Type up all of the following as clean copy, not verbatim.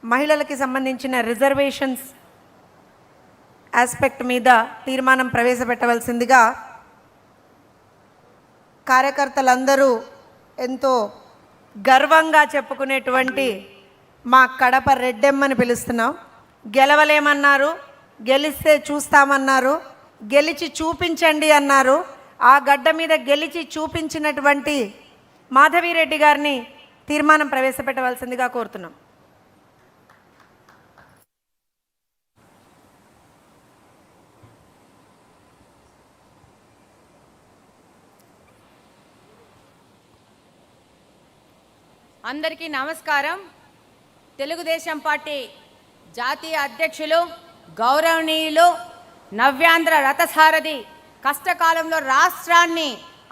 మహిళలకి సంబంధించిన reservations aspect మీద తీర్మానం ప్రవేశపెట్టవలసిందిగా కార్యకర్తలందరూ ఎంతో గర్వంగా చెప్పుకునేటువంటి మా కడప రెడ్డెమ్మని పిలుస్తున్నాం. గెలవలేమన్నారు, గెలిస్తే చూస్తామన్నారు, గెలిచి చూపించండి అన్నారు. ఆ గడ్డ మీద గెలిచి చూపించినటువంటి మాధవిరెడ్డి గారిని తీర్మానం ప్రవేశపెట్టవలసిందిగా కోరుతున్నాం. అందరికీ నమస్కారం. తెలుగుదేశం పార్టీ జాతీయ అధ్యక్షులు గౌరవనీయులు నవ్యాంధ్ర రథసారథి కష్టకాలంలో రాష్ట్రాన్ని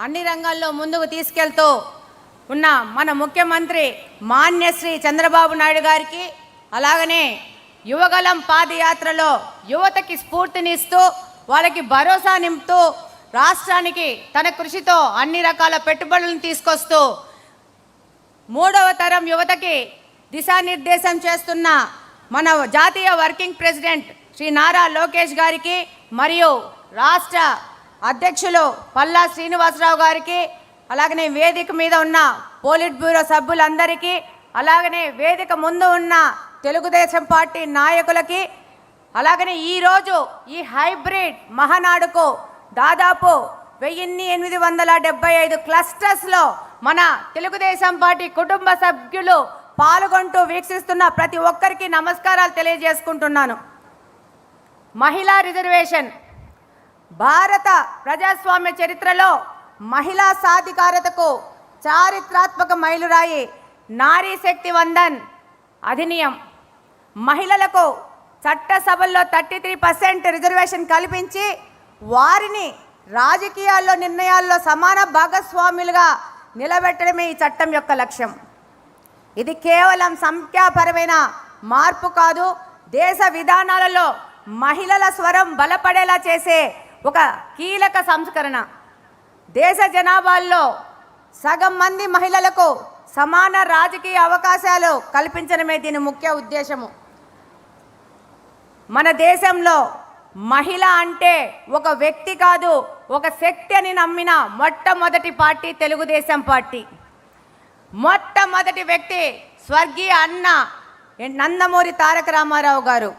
అన్ని రంగాల్లో ముందుకు తీసుకెళ్తూ ఉన్న మన ముఖ్యమంత్రి మాన్యశ్రీ చంద్రబాబు నాయుడు గారికి, అలాగనే యువగలం పాదయాత్రలో యువతకి స్ఫూర్తినిస్తూ వాళ్ళకి భరోసా నింపుతూ రాష్ట్రానికి తన కృషితో అన్ని రకాల పెట్టుబడులను తీసుకొస్తూ మూడవ తరం యువతకి దిశానిర్దేశం చేస్తున్న మన జాతీయ వర్కింగ్ ప్రెసిడెంట్ శ్రీ నారా లోకేష్ గారికి, మరియు రాష్ట్ర అధ్యక్షులు పల్లా శ్రీనివాసరావు గారికి, అలాగనే వేదిక మీద ఉన్న పోలిట్ బ్యూరో సభ్యులందరికీ, అలాగనే వేదిక ముందు ఉన్న తెలుగుదేశం పార్టీ నాయకులకి, అలాగనే ఈరోజు ఈ హైబ్రిడ్ మహానాడుకు దాదాపు 1875 క్లస్టర్స్లో మన తెలుగుదేశం పార్టీ కుటుంబ సభ్యులు పాల్గొంటూ వీక్షిస్తున్న ప్రతి ఒక్కరికి నమస్కారాలు తెలియజేసుకుంటున్నాను. మహిళా రిజర్వేషన్ భారత ప్రజాస్వామ్య చరిత్రలో మహిళా సాధికారతకు చారిత్రాత్మక మైలురాయి నారీ శక్తి వందన్ అధినియం. మహిళలకు చట్టసభల్లో 33% రిజర్వేషన్ కల్పించి వారిని రాజకీయాల్లో నిర్ణయాల్లో సమాన భాగస్వాములుగా నిలబెట్టడమే ఈ చట్టం యొక్క లక్ష్యం. ఇది కేవలం సంఖ్యాపరమైన మార్పు కాదు, దేశ విధానాలలో మహిళల స్వరం బలపడేలా చేసే ఒక కీలక సంస్కరణ. దేశ జనాభాలో సగం మంది మహిళలకు సమాన రాజకీయ అవకాశాలు కల్పించడమే దీని ముఖ్య ఉద్దేశము. మన దేశంలో మహిళ అంటే ఒక వ్యక్తి కాదు, ఒక శక్తి అని నమ్మిన మొట్టమొదటి పార్టీ తెలుగుదేశం పార్టీ. మొట్టమొదటి వ్యక్తి స్వర్గీయ అన్న నందమూరి తారక రామారావు గారు.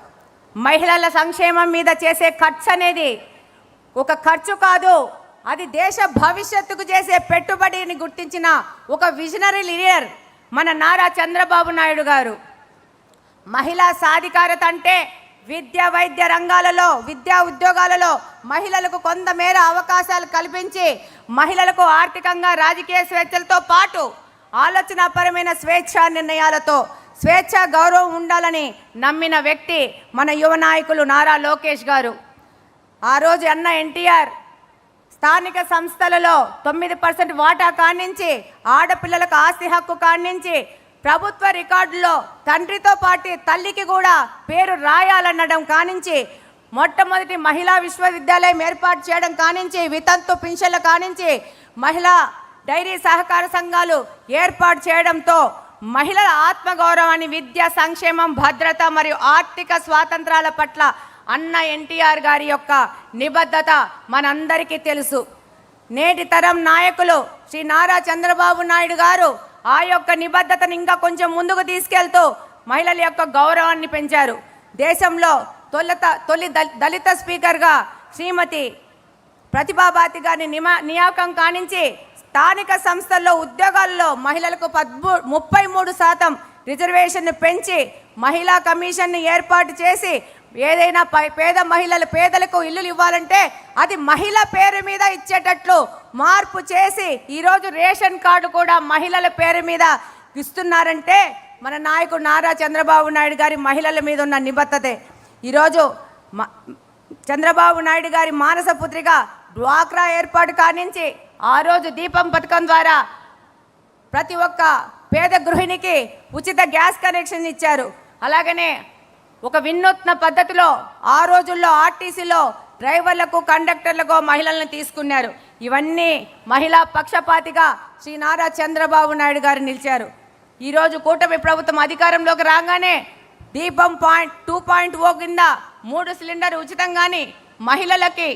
మహిళల సంక్షేమం మీద చేసే ఖర్చు అనేది ఒక ఖర్చు కాదు, అది దేశ భవిష్యత్తుకు చేసే పెట్టుబడిని గుర్తించిన ఒక విజనరీ లీడర్ మన నారా చంద్రబాబు నాయుడు గారు. మహిళా సాధికారత అంటే విద్య వైద్య రంగాలలో, విద్యా ఉద్యోగాలలో మహిళలకు కొంతమేర అవకాశాలు కల్పించి మహిళలకు ఆర్థికంగా రాజకీయ స్వేచ్ఛలతో పాటు ఆలోచనాపరమైన స్వేచ్ఛా నిర్ణయాలతో స్వేచ్ఛ గౌరవం ఉండాలని నమ్మిన వ్యక్తి మన యువ నాయకులు నారా లోకేష్ గారు. ఆ రోజు అన్న ఎన్టీఆర్ స్థానిక సంస్థలలో 9% వాటా కానించి, ఆడపిల్లలకు ఆస్తి హక్కు కానించి, ప్రభుత్వ రికార్డులో తండ్రితో పాటు తల్లికి కూడా పేరు రాయాలనడం కానించి, మొట్టమొదటి మహిళా విశ్వవిద్యాలయం ఏర్పాటు చేయడం కానించి, వితంతు పింఛన్లు కానించి, మహిళా డైరీ సహకార సంఘాలు ఏర్పాటు చేయడంతో మహిళల ఆత్మగౌరవాన్ని, విద్యా సంక్షేమం, భద్రత మరియు ఆర్థిక స్వాతంత్రాల పట్ల అన్న ఎన్టీఆర్ గారి యొక్క నిబద్ధత మనందరికీ తెలుసు. నేటి తరం నాయకులు శ్రీ నారా చంద్రబాబు నాయుడు గారు ఆ యొక్క నిబద్ధతను ఇంకా కొంచెం ముందుకు తీసుకెళ్తూ మహిళల యొక్క గౌరవాన్ని పెంచారు. దేశంలో తొలి దళిత స్పీకర్గా శ్రీమతి ప్రతిభాబాతి గారిని నియామకం కానించి, స్థానిక సంస్థల్లో ఉద్యోగాల్లో మహిళలకు 33% రిజర్వేషన్ను పెంచి మహిళా కమిషన్ను ఏర్పాటు చేసి, ఏదైనా పేద పేదలకు ఇల్లులు ఇవ్వాలంటే అది మహిళ పేరు మీద ఇచ్చేటట్లు మార్పు చేసి ఈరోజు రేషన్ కార్డు కూడా మహిళల పేరు మీద ఇస్తున్నారంటే మన నాయకుడు నారా చంద్రబాబు నాయుడు గారి మహిళల మీద ఉన్న నిబద్ధతే. ఈరోజు చంద్రబాబు నాయుడు గారి మానస పుత్రిక డ్వాక్రా ఏర్పాటు కానించి, ఆ రోజు దీపం పథకం ద్వారా ప్రతి ఒక్క పేద గృహిణికి ఉచిత గ్యాస్ కనెక్షన్ ఇచ్చారు. అలాగనే ఒక వినూత్న పద్ధతిలో ఆ రోజుల్లో ఆర్టీసీలో డ్రైవర్లకు, కండక్టర్లకు మహిళలను తీసుకున్నారు. ఇవన్నీ మహిళా పక్షపాతిగా శ్రీ నారా చంద్రబాబు నాయుడు గారు నిలిచారు. ఈరోజు కూటమి ప్రభుత్వం అధికారంలోకి రాగానే దీపం 2.0 కింద 3 సిలిండర్ ఉచితం కానీ, మహిళలకి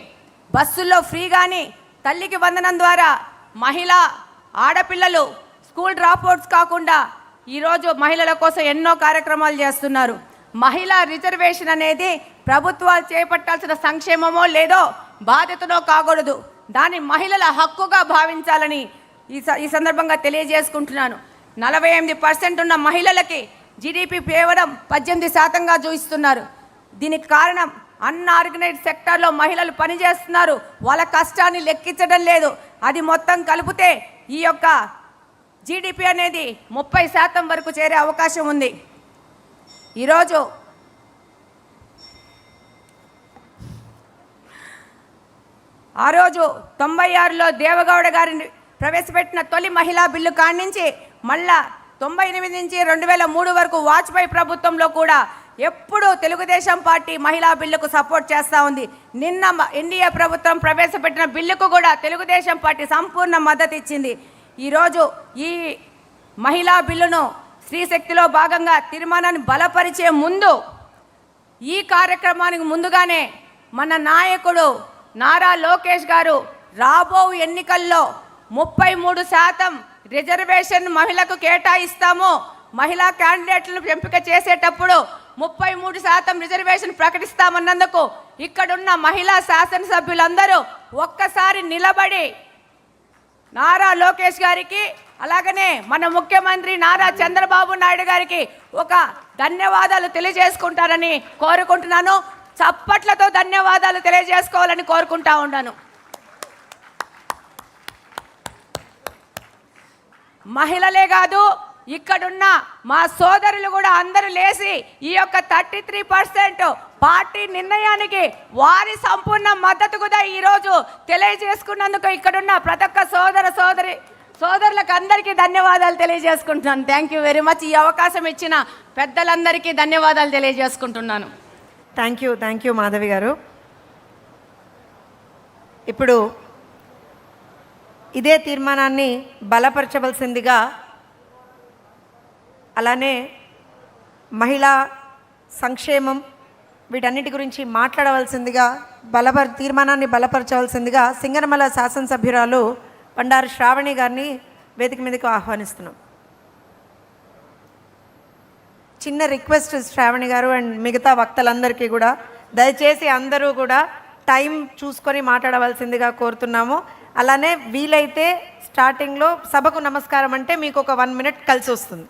బస్సుల్లో ఫ్రీ కానీ, తల్లికి వందనం ద్వారా మహిళా ఆడపిల్లలు స్కూల్ డ్రాప్అవుట్స్ కాకుండా ఈరోజు మహిళల కోసం ఎన్నో కార్యక్రమాలు చేస్తున్నారు. మహిళా రిజర్వేషన్ అనేది ప్రభుత్వాలు చేపట్టాల్సిన సంక్షేమమో లేదో బాధ్యతనో కాకూడదు, దాన్ని మహిళల హక్కుగా భావించాలని ఈ సందర్భంగా తెలియజేసుకుంటున్నాను. 48% ఉన్న మహిళలకి జీడిపి కేవలం 18%గా చూపిస్తున్నారు. దీనికి కారణం అన్ఆర్గనైజ్డ్ సెక్టార్లో మహిళలు పనిచేస్తున్నారు, వాళ్ళ కష్టాన్ని లెక్కించడం లేదు. అది మొత్తం కలిపితే ఈ యొక్క జీడిపి అనేది 30% వరకు చేరే అవకాశం ఉంది. ఈరోజు ఆ రోజు 96లో దేవగౌడ గారిని ప్రవేశపెట్టిన తొలి మహిళా బిల్లు కాడి నుంచి మళ్ళా 98 నుంచి 2003 వరకు వాజ్పేయి ప్రభుత్వంలో కూడా ఎప్పుడూ తెలుగుదేశం పార్టీ మహిళా బిల్లుకు సపోర్ట్ చేస్తూ ఉంది. నిన్న ఎన్డీఏ ప్రభుత్వం ప్రవేశపెట్టిన బిల్లుకు కూడా తెలుగుదేశం పార్టీ సంపూర్ణ మద్దతు ఇచ్చింది. ఈరోజు ఈ మహిళా బిల్లును స్త్రీశక్తిలో భాగంగా తీర్మానాన్ని బలపరిచే ముందు ఈ కార్యక్రమానికి ముందుగానే మన నాయకుడు నారా లోకేష్ గారు రాబో ఎన్నికల్లో 33% రిజర్వేషన్ మహిళకు కేటాయిస్తాము, మహిళా క్యాండిడేట్లను ఎంపిక చేసేటప్పుడు 33% రిజర్వేషన్ ప్రకటిస్తామన్నందుకు ఇక్కడున్న మహిళా శాసనసభ్యులందరూ ఒక్కసారి నిలబడి నారా లోకేష్ గారికి అలాగనే మన ముఖ్యమంత్రి నారా చంద్రబాబు నాయుడు గారికి ఒక ధన్యవాదాలు తెలియజేసుకుంటారని కోరుకుంటున్నాను. చప్పట్లతో ధన్యవాదాలు తెలియజేసుకోవాలని కోరుకుంటా ఉన్నాను. మహిళలే కాదు, ఇక్కడున్న మా సోదరులు కూడా అందరూ లేచి ఈ యొక్క 33% పార్టీ నిర్ణయానికి వారి సంపూర్ణ మద్దతు కూడా ఈరోజు తెలియజేసుకున్నందుకు ఇక్కడున్న ప్రతి ఒక్క సోదరులకు అందరికీ ధన్యవాదాలు తెలియజేసుకుంటున్నాను. Thank you very much. ఈ అవకాశం ఇచ్చిన పెద్దలందరికీ ధన్యవాదాలు తెలియజేసుకుంటున్నాను. థ్యాంక్ యూ మాధవి గారు. ఇప్పుడు ఇదే తీర్మానాన్ని బలపరచవలసిందిగా అలానే మహిళా సంక్షేమం వీటన్నిటి గురించి మాట్లాడవలసిందిగా తీర్మానాన్ని బలపరచవలసిందిగా సింగనమల శాసనసభ్యురాలు బండారు శ్రావణి గారిని వేదిక మీదకు ఆహ్వానిస్తున్నాం. చిన్న రిక్వెస్ట్ శ్రావణి గారు అండ్ మిగతా వక్తలందరికీ కూడా దయచేసి అందరూ కూడా టైం చూసుకొని మాట్లాడవలసిందిగా కోరుతున్నాము. అలానే వీలైతే స్టార్టింగ్లో సభకు నమస్కారం అంటే మీకు ఒక 1 minute కలిసి వస్తుంది.